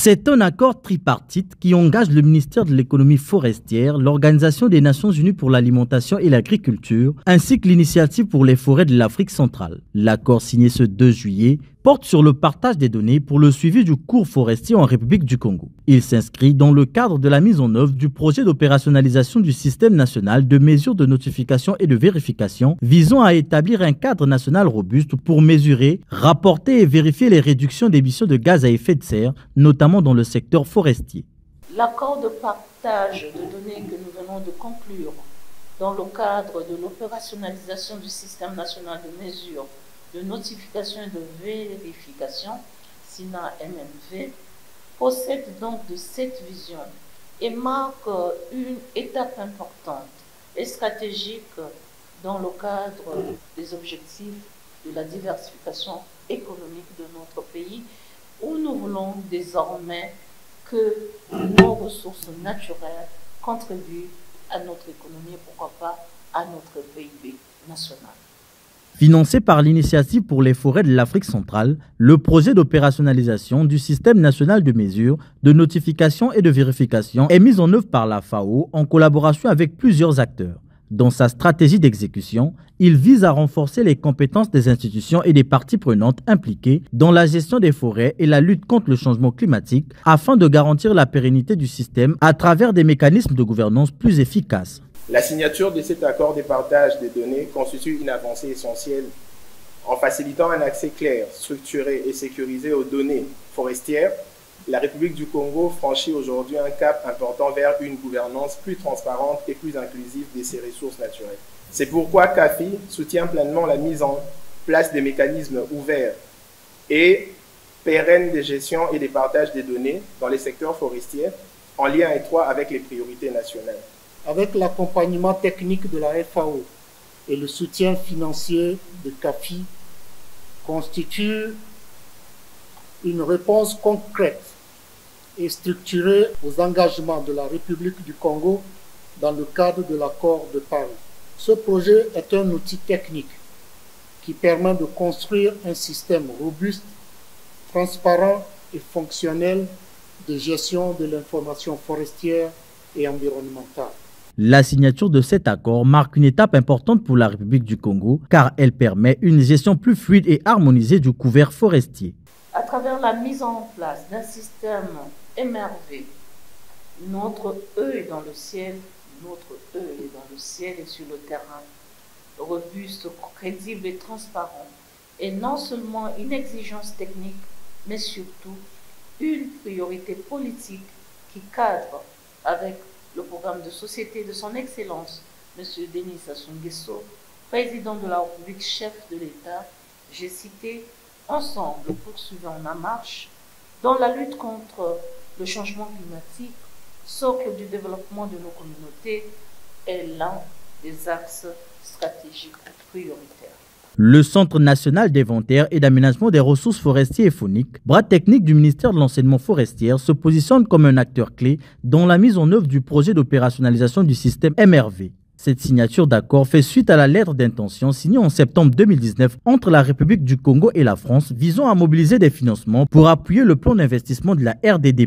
C'est un accord tripartite qui engage le ministère de l'économie forestière, l'Organisation des Nations Unies pour l'alimentation et l'agriculture, ainsi que l'Initiative pour les forêts de l'Afrique centrale. L'accord signé ce 2 juillet porte sur le partage des données pour le suivi du cours forestier en République du Congo. Il s'inscrit dans le cadre de la mise en œuvre du projet d'opérationnalisation du système national de mesures de notification et de vérification visant à établir un cadre national robuste pour mesurer, rapporter et vérifier les réductions d'émissions de gaz à effet de serre, notamment dans le secteur forestier. L'accord de partage de données que nous venons de conclure dans le cadre de l'opérationnalisation du système national de mesures de notification et de vérification, SINA-MMV, possède donc de cette vision et marque une étape importante et stratégique dans le cadre des objectifs de la diversification économique de notre pays, où nous voulons désormais que nos ressources naturelles contribuent à notre économie, pourquoi pas à notre PIB national. Financé par l'Initiative pour les forêts de l'Afrique centrale, le projet d'opérationnalisation du système national de mesures, de notification et de vérification est mis en œuvre par la FAO en collaboration avec plusieurs acteurs. Dans sa stratégie d'exécution, il vise à renforcer les compétences des institutions et des parties prenantes impliquées dans la gestion des forêts et la lutte contre le changement climatique afin de garantir la pérennité du système à travers des mécanismes de gouvernance plus efficaces. La signature de cet accord de partage des données constitue une avancée essentielle en facilitant un accès clair, structuré et sécurisé aux données forestières. La République du Congo franchit aujourd'hui un cap important vers une gouvernance plus transparente et plus inclusive de ses ressources naturelles. C'est pourquoi CAFI soutient pleinement la mise en place des mécanismes ouverts et pérennes de gestion et de partage des données dans les secteurs forestiers en lien étroit avec les priorités nationales. Avec l'accompagnement technique de la FAO et le soutien financier de CAFI, constitue une réponse concrète et structurée aux engagements de la République du Congo dans le cadre de l'accord de Paris. Ce projet est un outil technique qui permet de construire un système robuste, transparent et fonctionnel de gestion de l'information forestière et environnementale. La signature de cet accord marque une étape importante pour la République du Congo car elle permet une gestion plus fluide et harmonisée du couvert forestier. À travers la mise en place d'un système MRV, notre œil est dans le ciel, et sur le terrain, robuste, crédible et transparent, et non seulement une exigence technique, mais surtout une priorité politique qui cadre avec le programme de société de son Excellence, M. Denis Sassou Nguesso, président de la République, chef de l'État. J'ai cité « Ensemble, poursuivons la marche » dans la lutte contre le changement climatique, socle du développement de nos communautés, est l'un des axes stratégiques prioritaires. Le Centre national d'inventaire et d'aménagement des ressources forestières et fauniques, bras technique du ministère de l'enseignement forestier, se positionne comme un acteur clé dans la mise en œuvre du projet d'opérationnalisation du système MRV. Cette signature d'accord fait suite à la lettre d'intention signée en septembre 2019 entre la République du Congo et la France visant à mobiliser des financements pour appuyer le plan d'investissement de la RDD+.